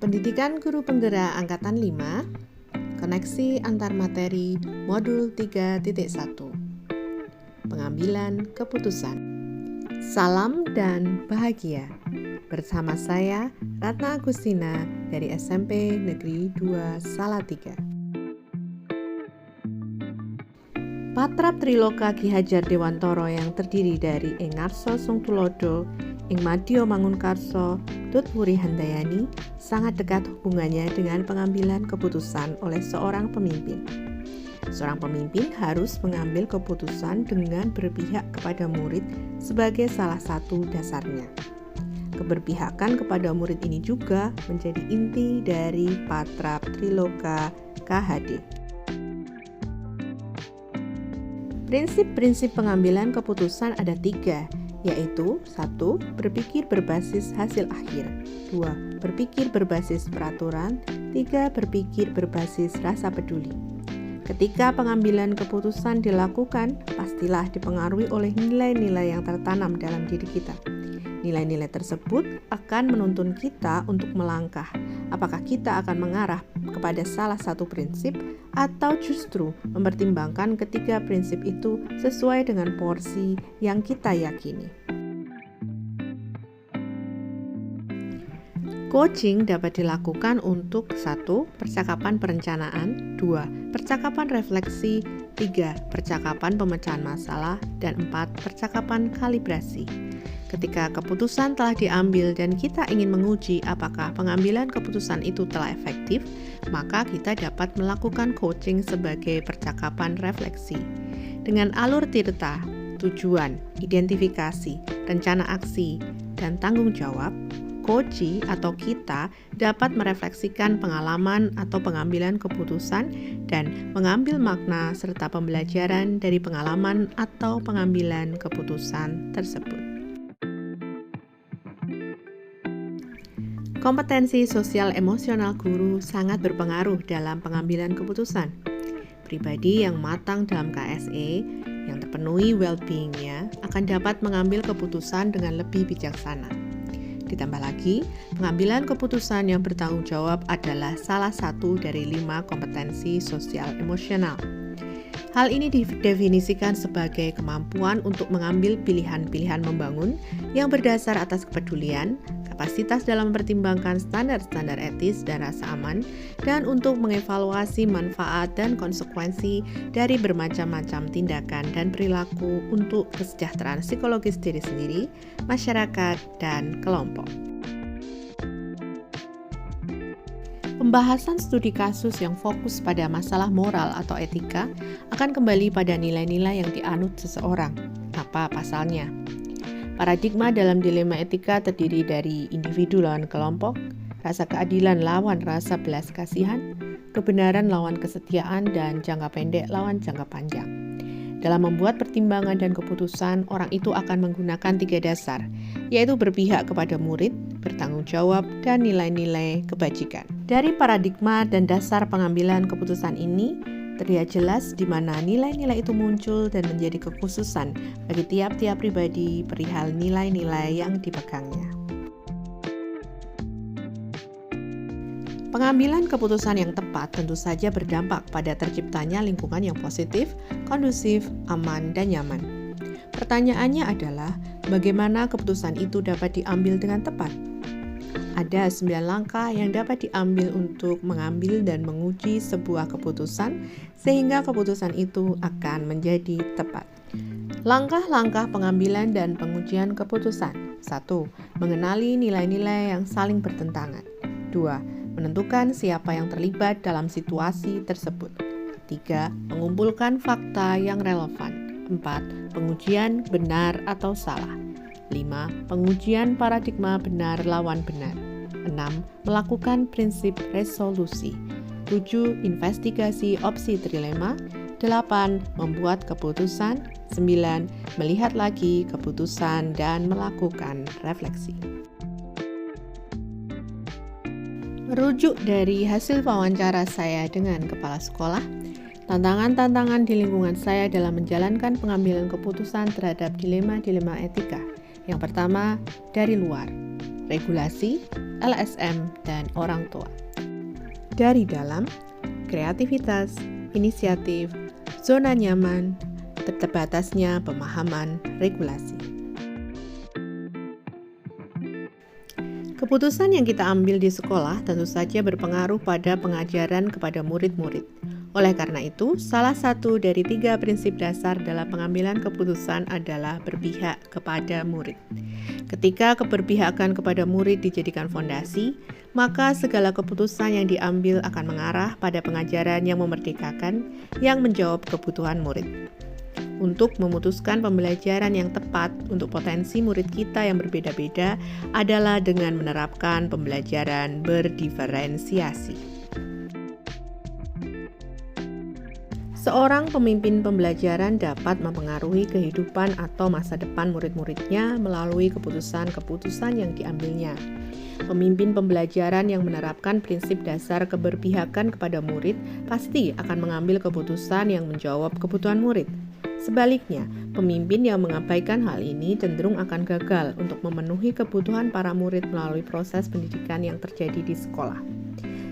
Pendidikan Guru Penggerak Angkatan 5, Koneksi Antar Materi Modul 3.1, Pengambilan Keputusan. Salam dan bahagia. Bersama saya, Ratna Agustina dari SMP Negeri 2 Salatiga. Patrap Triloka Ki Hajar Dewantara yang terdiri dari Ing Ngarsa Sung Tulodo, Ing Madya Mangunkarsa, Tut Wuri Handayani sangat dekat hubungannya dengan pengambilan keputusan oleh seorang pemimpin. Seorang pemimpin harus mengambil keputusan dengan berpihak kepada murid sebagai salah satu dasarnya. Keberpihakan kepada murid ini juga menjadi inti dari Patrap Triloka KHD. Prinsip-prinsip pengambilan keputusan ada 3, yaitu 1. Berpikir berbasis hasil akhir, 2. Berpikir berbasis peraturan, 3. Berpikir berbasis rasa peduli. Ketika pengambilan keputusan dilakukan, pastilah dipengaruhi oleh nilai-nilai yang tertanam dalam diri kita. Nilai-nilai tersebut akan menuntun kita untuk melangkah. Apakah kita akan mengarah kepada salah satu prinsip atau justru mempertimbangkan ketiga prinsip itu sesuai dengan porsi yang kita yakini. Coaching dapat dilakukan untuk 1. Percakapan perencanaan, 2. Percakapan refleksi, 3. Percakapan pemecahan masalah, dan 4. Percakapan kalibrasi. Ketika keputusan telah diambil dan kita ingin menguji apakah pengambilan keputusan itu telah efektif, maka kita dapat melakukan coaching sebagai percakapan refleksi. Dengan alur tirta, tujuan, identifikasi, rencana aksi, dan tanggung jawab, coach atau kita dapat merefleksikan pengalaman atau pengambilan keputusan dan mengambil makna serta pembelajaran dari pengalaman atau pengambilan keputusan tersebut. Kompetensi sosial emosional guru sangat berpengaruh dalam pengambilan keputusan. Pribadi yang matang dalam KSE, yang terpenuhi well-being-nya, akan dapat mengambil keputusan dengan lebih bijaksana. Ditambah lagi, pengambilan keputusan yang bertanggung jawab adalah salah satu dari 5 kompetensi sosial emosional. Hal ini didefinisikan sebagai kemampuan untuk mengambil pilihan-pilihan membangun yang berdasar atas kepedulian, kapasitas dalam mempertimbangkan standar-standar etis dan rasa aman, dan untuk mengevaluasi manfaat dan konsekuensi dari bermacam-macam tindakan dan perilaku untuk kesejahteraan psikologis diri sendiri, masyarakat, dan kelompok. Pembahasan studi kasus yang fokus pada masalah moral atau etika akan kembali pada nilai-nilai yang dianut seseorang. Apa pasalnya? Paradigma dalam dilema etika terdiri dari individu lawan kelompok, rasa keadilan lawan rasa belas kasihan, kebenaran lawan kesetiaan, dan jangka pendek lawan jangka panjang. Dalam membuat pertimbangan dan keputusan, orang itu akan menggunakan 3 dasar, yaitu berpihak kepada murid, bertanggung jawab, dan nilai-nilai kebajikan. Dari paradigma dan dasar pengambilan keputusan ini, terlihat jelas di mana nilai-nilai itu muncul dan menjadi kekhususan bagi tiap-tiap pribadi perihal nilai-nilai yang dipegangnya. Pengambilan keputusan yang tepat tentu saja berdampak pada terciptanya lingkungan yang positif, kondusif, aman, dan nyaman. Pertanyaannya adalah, bagaimana keputusan itu dapat diambil dengan tepat? Ada 9 langkah yang dapat diambil untuk mengambil dan menguji sebuah keputusan sehingga keputusan itu akan menjadi tepat. Langkah-langkah pengambilan dan pengujian keputusan. 1. Mengenali nilai-nilai yang saling bertentangan. 2. Menentukan siapa yang terlibat dalam situasi tersebut. 3. Mengumpulkan fakta yang relevan. 4. Pengujian benar atau salah. 5. Pengujian paradigma benar lawan benar. 6. Melakukan prinsip resolusi. 7. Investigasi opsi trilema. 8. Membuat keputusan. 9. Melihat lagi keputusan dan melakukan refleksi. Merujuk dari hasil wawancara saya dengan kepala sekolah, tantangan-tantangan di lingkungan saya dalam menjalankan pengambilan keputusan terhadap dilema-dilema etika. Yang pertama, dari luar. regulasi, LSM, dan orang tua. Dari dalam, kreativitas, inisiatif, zona nyaman, terbatasnya pemahaman regulasi. Keputusan yang kita ambil di sekolah tentu saja berpengaruh pada pengajaran kepada murid-murid. Oleh karena itu, salah satu dari 3 prinsip dasar dalam pengambilan keputusan adalah berpihak kepada murid. Ketika keberpihakan kepada murid dijadikan fondasi, maka segala keputusan yang diambil akan mengarah pada pengajaran yang memerdekakan, yang menjawab kebutuhan murid. Untuk memutuskan pembelajaran yang tepat untuk potensi murid kita yang berbeda-beda adalah dengan menerapkan pembelajaran berdiferensiasi. Seorang pemimpin pembelajaran dapat mempengaruhi kehidupan atau masa depan murid-muridnya melalui keputusan-keputusan yang diambilnya. Pemimpin pembelajaran yang menerapkan prinsip dasar keberpihakan kepada murid pasti akan mengambil keputusan yang menjawab kebutuhan murid. Sebaliknya, pemimpin yang mengabaikan hal ini cenderung akan gagal untuk memenuhi kebutuhan para murid melalui proses pendidikan yang terjadi di sekolah.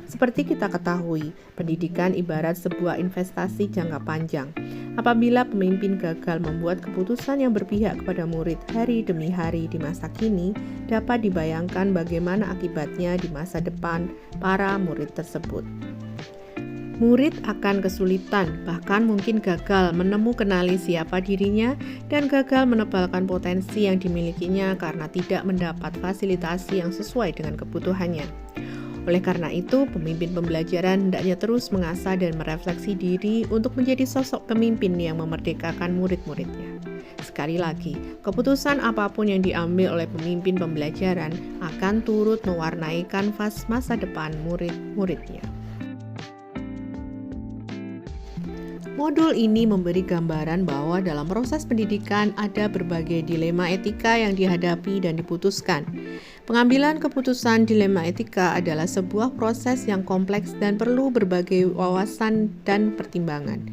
Seperti kita ketahui, pendidikan ibarat sebuah investasi jangka panjang. Apabila pemimpin gagal membuat keputusan yang berpihak kepada murid hari demi hari di masa kini, dapat dibayangkan bagaimana akibatnya di masa depan para murid tersebut. Murid akan kesulitan, bahkan mungkin gagal kenali siapa dirinya dan gagal menebalkan potensi yang dimilikinya karena tidak mendapat fasilitasi yang sesuai dengan kebutuhannya. Oleh karena itu, pemimpin pembelajaran hendaknya terus mengasah dan merefleksi diri untuk menjadi sosok pemimpin yang memerdekakan murid-muridnya. Sekali lagi, keputusan apapun yang diambil oleh pemimpin pembelajaran akan turut mewarnai kanvas masa depan murid-muridnya. Modul ini memberi gambaran bahwa dalam proses pendidikan ada berbagai dilema etika yang dihadapi dan diputuskan. Pengambilan keputusan dilema etika adalah sebuah proses yang kompleks dan perlu berbagai wawasan dan pertimbangan.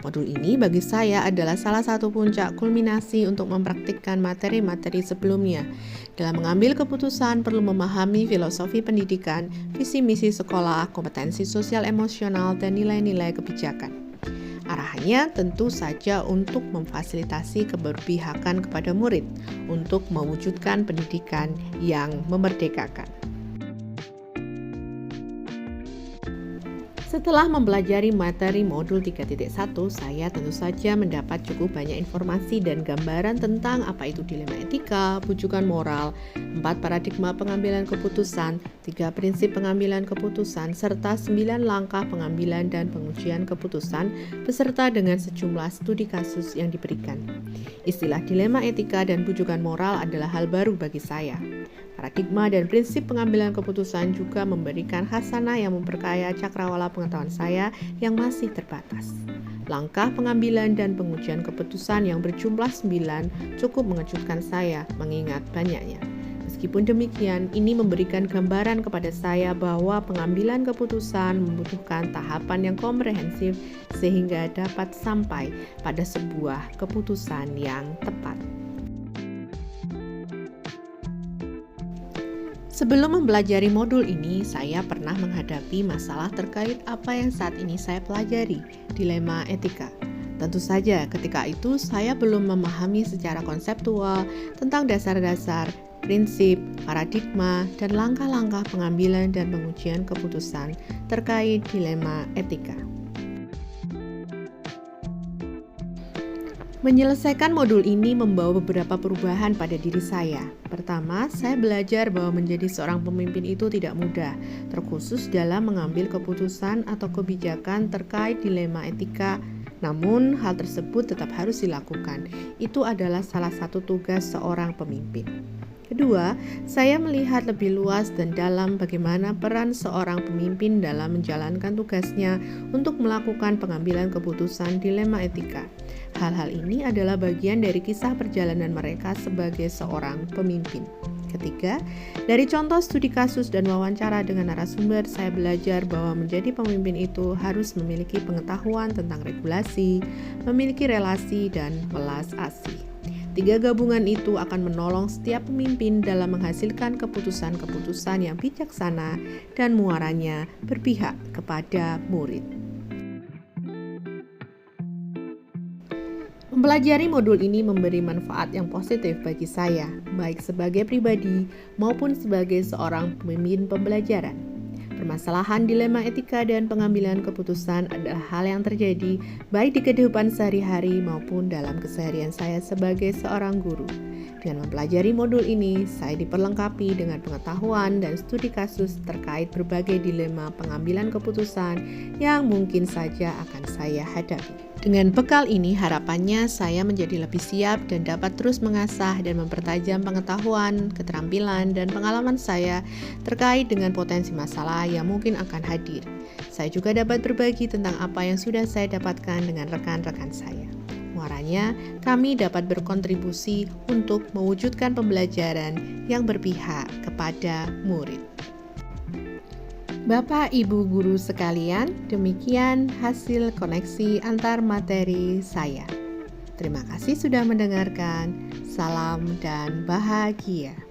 Modul ini bagi saya adalah salah satu puncak kulminasi untuk mempraktikkan materi-materi sebelumnya. Dalam mengambil keputusan perlu memahami filosofi pendidikan, visi misi sekolah, kompetensi sosial emosional, dan nilai-nilai kebijakan. Arahannya tentu saja untuk memfasilitasi keberpihakan kepada murid, untuk mewujudkan pendidikan yang memerdekakan. Setelah mempelajari materi modul 3.1, saya tentu saja mendapat cukup banyak informasi dan gambaran tentang apa itu dilema etika, bujukan moral, 4 paradigma pengambilan keputusan, 3 prinsip pengambilan keputusan, serta 9 langkah pengambilan dan pengujian keputusan, beserta dengan sejumlah studi kasus yang diberikan. Istilah dilema etika dan bujukan moral adalah hal baru bagi saya. Paradigma dan prinsip pengambilan keputusan juga memberikan khasanah yang memperkaya cakrawala pengetahuan saya yang masih terbatas. Langkah pengambilan dan pengujian keputusan yang berjumlah 9 cukup mengejutkan saya mengingat banyaknya. Meskipun demikian, ini memberikan gambaran kepada saya bahwa pengambilan keputusan membutuhkan tahapan yang komprehensif sehingga dapat sampai pada sebuah keputusan yang tepat. Sebelum mempelajari modul ini, saya pernah menghadapi masalah terkait apa yang saat ini saya pelajari, dilema etika. Tentu saja ketika itu saya belum memahami secara konseptual tentang dasar-dasar, prinsip, paradigma, dan langkah-langkah pengambilan dan pengujian keputusan terkait dilema etika. Menyelesaikan modul ini membawa beberapa perubahan pada diri saya. Pertama, saya belajar bahwa menjadi seorang pemimpin itu tidak mudah, terkhusus dalam mengambil keputusan atau kebijakan terkait dilema etika. Namun, hal tersebut tetap harus dilakukan. Itu adalah salah satu tugas seorang pemimpin. Kedua, saya melihat lebih luas dan dalam bagaimana peran seorang pemimpin dalam menjalankan tugasnya untuk melakukan pengambilan keputusan dilema etika. Hal-hal ini adalah bagian dari kisah perjalanan mereka sebagai seorang pemimpin. Ketiga, dari contoh studi kasus dan wawancara dengan narasumber, saya belajar bahwa menjadi pemimpin itu harus memiliki pengetahuan tentang regulasi, memiliki relasi, dan welas asih. Tiga gabungan itu akan menolong setiap pemimpin dalam menghasilkan keputusan-keputusan yang bijaksana dan muaranya berpihak kepada murid. Mempelajari modul ini memberi manfaat yang positif bagi saya, baik sebagai pribadi maupun sebagai seorang pemimpin pembelajaran. Permasalahan dilema etika dan pengambilan keputusan adalah hal yang terjadi baik di kehidupan sehari-hari maupun dalam keseharian saya sebagai seorang guru. Dengan mempelajari modul ini, saya diperlengkapi dengan pengetahuan dan studi kasus terkait berbagai dilema pengambilan keputusan yang mungkin saja akan saya hadapi. Dengan bekal ini, harapannya saya menjadi lebih siap dan dapat terus mengasah dan mempertajam pengetahuan, keterampilan, dan pengalaman saya terkait dengan potensi masalah yang mungkin akan hadir. Saya juga dapat berbagi tentang apa yang sudah saya dapatkan dengan rekan-rekan saya. Muaranya, kami dapat berkontribusi untuk mewujudkan pembelajaran yang berpihak kepada murid. Bapak Ibu guru sekalian, demikian hasil koneksi antar materi saya. Terima kasih sudah mendengarkan. Salam dan bahagia.